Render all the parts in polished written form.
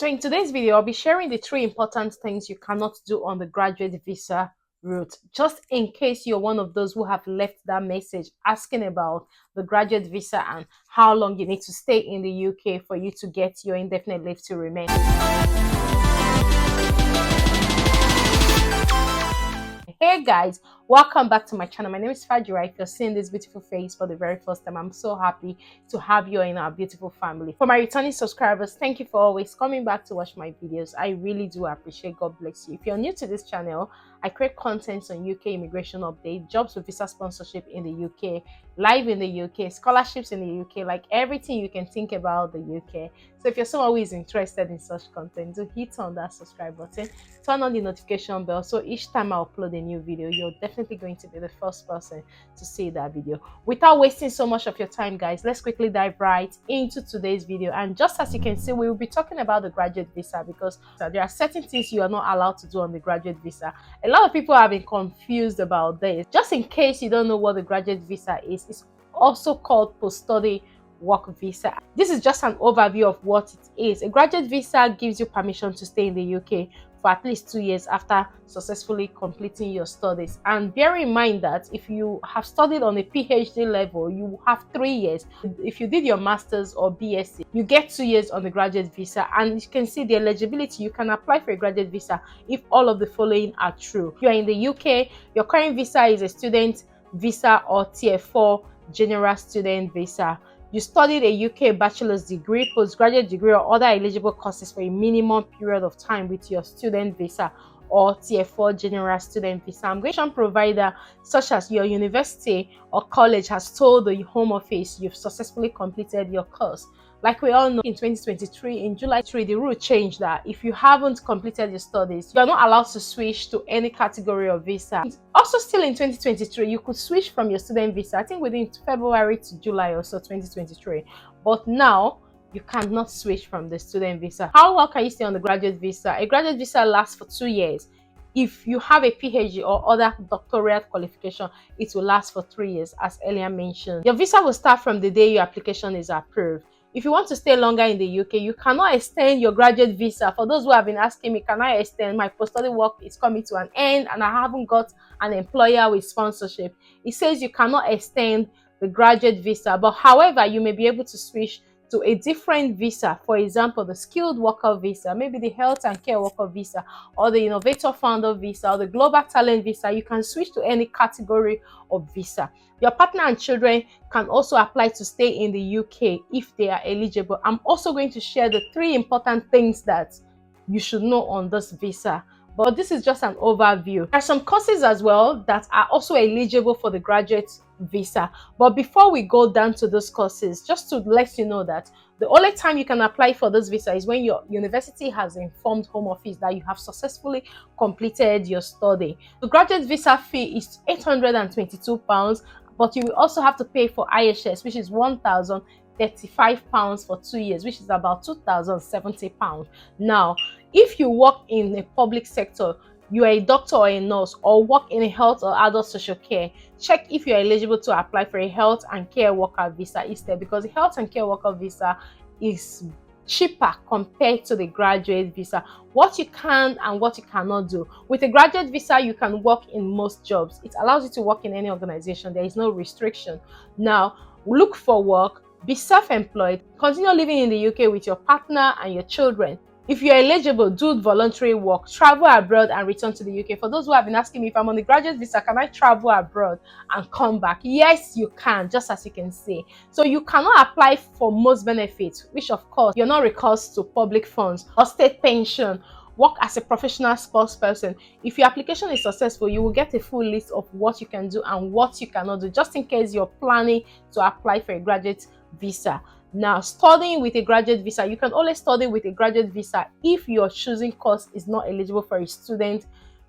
So in today's video, I'll be sharing the three important things you cannot do on the graduate visa route, just in case you're one of those who have left that message asking about the graduate visa and how long you need to stay in the UK for you to get your indefinite leave to remain. Hey guys, welcome back to my channel. My name is Fajira. If you're seeing this beautiful face for the very first time, I'm so happy to have you in our beautiful family. For my returning subscribers, thank you for always coming back to watch my videos. I really do appreciate. God bless you. If you're new to this channel, I create content on UK immigration update, jobs with visa sponsorship in the UK, live in the UK, scholarships in the UK, like everything you can think about the UK. So if you're someone who is interested in such content, do hit on that subscribe button, turn on the notification bell, so each time I upload a new video, you're definitely going to be the first person to see that video. Without wasting so much of your time, guys, let's quickly dive right into today's video. And just as you can see, we will be talking about the graduate visa, because there are certain things you are not allowed to do on the graduate visa. A lot of people have been confused about this. Just in case you don't know what the graduate visa is, it's also called post-study work visa. This is just an overview of what it is. A graduate visa gives you permission to stay in the UK for at least 2 years after successfully completing your studies. And bear in mind that if you have studied on a PhD level, you have 3 years. If you did your master's or BSc, you get 2 years on the graduate visa. And you can see the eligibility. You can apply for a graduate visa if all of the following are true. You are in the UK, your current visa is a student visa or Tier 4 general student visa. You studied a UK bachelor's degree, postgraduate degree, or other eligible courses for a minimum period of time with your student visa or Tier 4 general student visa. Immigration provider such as your university or college has told the Home Office you've successfully completed your course. Like we all know, in 2023, in July 3, the rule changed that if you haven't completed your studies, you are not allowed to switch to any category of visa. Also, still in 2023, you could switch from your student visa, I think within February to July or so 2023. But now, you cannot switch from the student visa. How long can you stay on the graduate visa? A graduate visa lasts for 2 years. If you have a PhD or other doctoral qualification, it will last for 3 years, as earlier mentioned. Your visa will start from the day your application is approved. If you want to stay longer in the UK, you cannot extend your graduate visa. For those who have been asking me, can I extend? My post-study work is coming to an end and I haven't got an employer with sponsorship. It says you cannot extend the graduate visa, but however, you may be able to switch to a different visa. For example, the skilled worker visa, maybe the health and care worker visa, or the innovator founder visa, or the global talent visa. You can switch to any category of visa. Your partner and children can also apply to stay in the UK if they are eligible. I'm also going to share the 3 important things that you should know on this visa. But this is just an overview. There are some courses as well that are also eligible for the graduate visa. But before we go down to those courses, just to let you know that the only time you can apply for this visa is when your university has informed Home Office that you have successfully completed your study. The graduate visa fee is £822, but you will also have to pay for IHS, which is £1,035 for 2 years, which is about £2,070. Now, if you work in a public sector, you are a doctor or a nurse, or work in a health or adult social care, check if you are eligible to apply for a health and care worker visa instead, because the health and care worker visa is cheaper compared to the graduate visa. What you can and what you cannot do. With a graduate visa, you can work in most jobs. It allows you to work in any organization. There is no restriction. Now, look for work, be self-employed, continue living in the UK with your partner and your children. If you're eligible, do voluntary work, travel abroad and return to the UK. For those who have been asking me, if I'm on the graduate visa, can I travel abroad and come back? Yes, you can, just as you can see. So you cannot apply for most benefits, which of course, you're not recourse to public funds or state pension. Work as a professional spokesperson. If your application is successful, you will get a full list of what you can do and what you cannot do, just in case you're planning to apply for a graduate visa. Now, studying with a graduate visa, you can only study with a graduate visa if your choosing course is not eligible for a student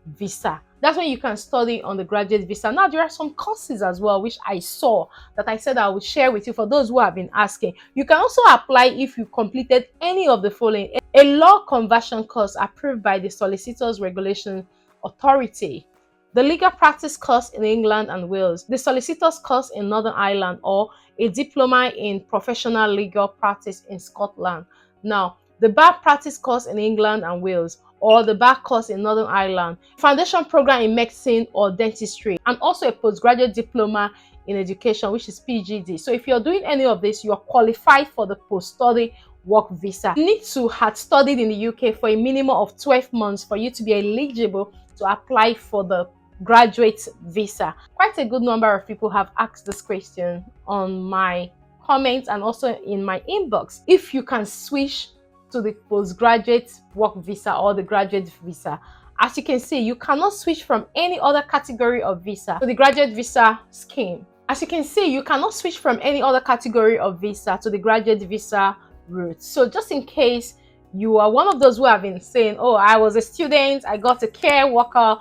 visa. That's when you can study on the graduate visa. Now, there are some courses as well which I saw that I said I would share with you for those who have been asking. You can also apply if you completed any of the following: a law conversion course approved by the Solicitors Regulation Authority, the legal practice course in England and Wales, the solicitor's course in Northern Ireland, or a diploma in professional legal practice in Scotland. Now, the bar practice course in England and Wales, or the bar course in Northern Ireland, foundation program in medicine or dentistry, and also a postgraduate diploma in education, which is PGD. So if you're doing any of this, you are qualified for the post-study work visa. You need to have studied in the UK for a minimum of 12 months for you to be eligible to apply for the graduate visa. Quite a good number of people have asked this question on my comments and also in my inbox. If you can switch to the postgraduate work visa or the graduate visa. As you can see, you cannot switch from any other category of visa to the graduate visa scheme. As you can see, you cannot switch from any other category of visa to the graduate visa route. So just in case you are one of those who have been saying, oh, I was a student, I got a care worker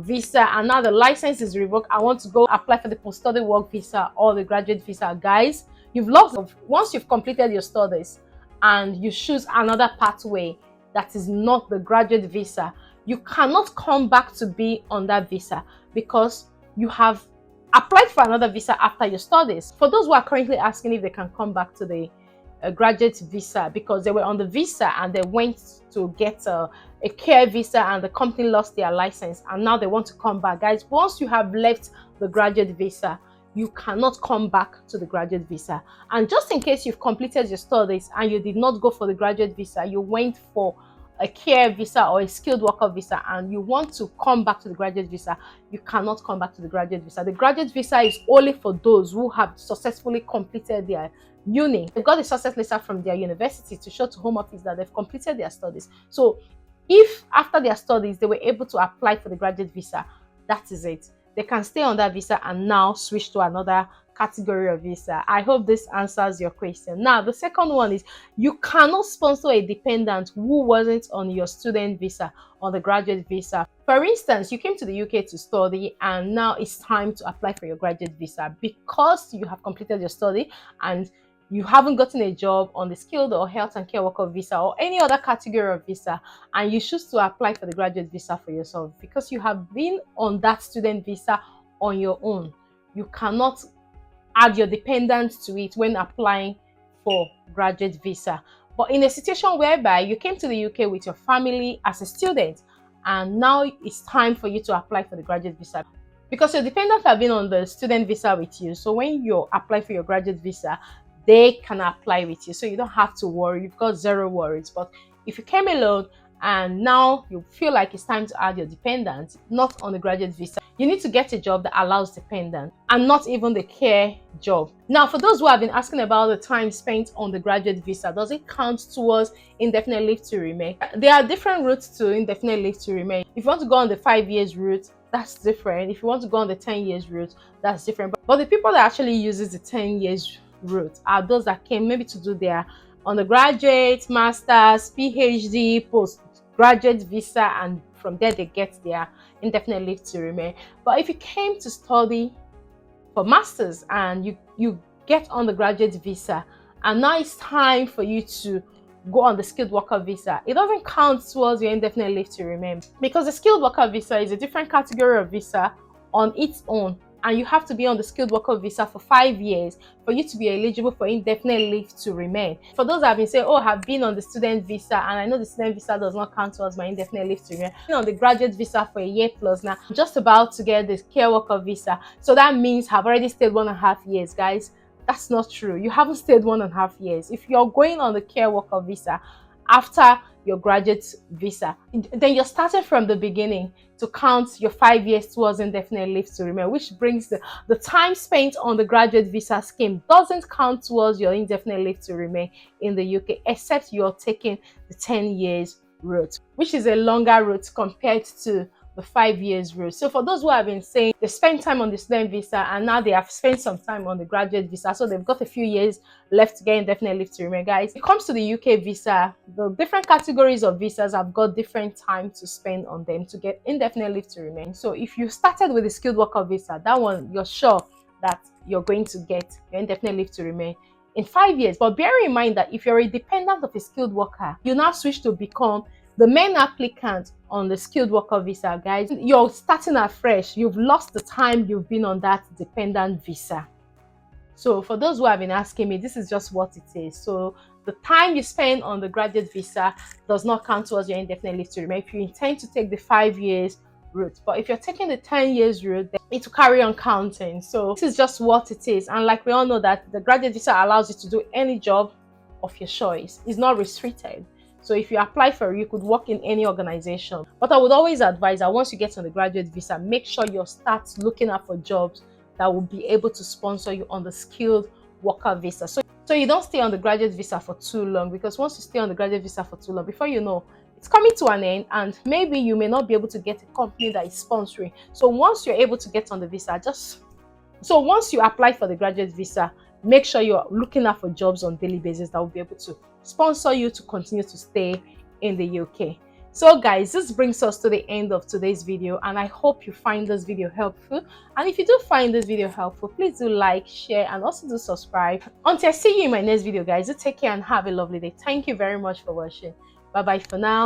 visa, and now the license is revoked, I want to go apply for the post-study work visa or the graduate visa. Guys, you've lost. Once you've completed your studies and you choose another pathway that is not the graduate visa, you cannot come back to be on that visa because you have applied for another visa after your studies. For those who are currently asking if they can come back to the graduate visa because they were on the visa and they went to get a care visa and the company lost their license and now they want to come back. Guys, once you have left the graduate visa, you cannot come back to the graduate visa. And just in case you've completed your studies and you did not go for the graduate visa, you went for a care visa or a skilled worker visa and you want to come back to the graduate visa, you cannot come back to the graduate visa. The graduate visa is only for those who have successfully completed their uni. They've got a success letter from their university to show to Home Office that they've completed their studies. So if after their studies they were able to apply for the graduate visa, that is it. They can stay on that visa and now switch to another category of visa. I hope this answers your question. Now, the second one is you cannot sponsor a dependent who wasn't on your student visa or the graduate visa. For instance, you came to the UK to study and now it's time to apply for your graduate visa because you have completed your study and you haven't gotten a job on the skilled or health and care worker visa or any other category of visa, and you choose to apply for the graduate visa for yourself because you have been on that student visa on your own. You cannot add your dependents to it when applying for graduate visa. But in a situation whereby you came to the UK with your family as a student and now it's time for you to apply for the graduate visa because your dependents have been on the student visa with you. So when you apply for your graduate visa, they can apply with you, so you don't have to worry. You've got zero worries. But if you came alone and now you feel like it's time to add your dependent, not on the graduate visa, you need to get a job that allows dependent and not even the care job. Now, for those who have been asking about the time spent on the graduate visa, does it count towards indefinite leave to remain? There are different routes to indefinite leave to remain. If you want to go on the 5 years route, that's different. If you want to go on the 10 years route, that's different. But the people that actually uses the 10 years route are those that came maybe to do their undergraduate, master's, PhD, postgraduate visa, and from there they get their indefinite leave to remain. But if you came to study for master's and you get on the graduate visa and now it's time for you to go on the skilled worker visa, it doesn't count towards your indefinite leave to remain because the skilled worker visa is a different category of visa on its own. And you have to be on the skilled worker visa for 5 years for you to be eligible for indefinite leave to remain. For those that have been saying, oh, I've been on the student visa and I know the student visa does not count towards my indefinite leave to remain. I've been on the graduate visa for a year plus now. I'm just about to get the care worker visa. So that means I've already stayed 1.5 years, guys. That's not true. You haven't stayed 1.5 years. If you're going on the care worker visa after your graduate visa, then you're starting from the beginning to count your 5 years towards indefinite leave to remain, which brings the time spent on the graduate visa scheme doesn't count towards your indefinite leave to remain in the UK, except you're taking the 10 years route, which is a longer route compared to the 5 years route. So for those who have been saying they spent time on the student visa and now they have spent some time on the graduate visa, so they've got a few years left to get indefinite leave to remain, guys, when it comes to the UK visa, the different categories of visas have got different time to spend on them to get indefinite leave to remain. So if you started with a skilled worker visa, that one you're sure that you're going to get your indefinite leave to remain in 5 years. But bear in mind that if you're a dependent of a skilled worker, you now switch to become the main applicant on the skilled worker visa, guys, you're starting afresh. You've lost the time you've been on that dependent visa. So for those who have been asking me, this is just what it is. So the time you spend on the graduate visa does not count towards your indefinite leave to remain if you intend to take the 5 years route. But if you're taking the 10 years route, then it will carry on counting. So this is just what it is. And like we all know that the graduate visa allows you to do any job of your choice. It's not restricted. So if you apply for it, you could work in any organization. But I would always advise that once you get on the graduate visa, make sure you start looking out for jobs that will be able to sponsor you on the skilled worker visa. So you don't stay on the graduate visa for too long, because once you stay on the graduate visa for too long, before you know, it's coming to an end and maybe you may not be able to get a company that is sponsoring. So once you're able to get on the visa, once you apply for the graduate visa, make sure you're looking out for jobs on a daily basis that will be able to sponsor you to continue to stay in the UK. So guys, this brings us to the end of today's video, and I hope you find this video helpful. And if you do find this video helpful, please do like, share, and also do subscribe. Until I see you in my next video, guys, do take care and have a lovely day. Thank you very much for watching. Bye bye for now.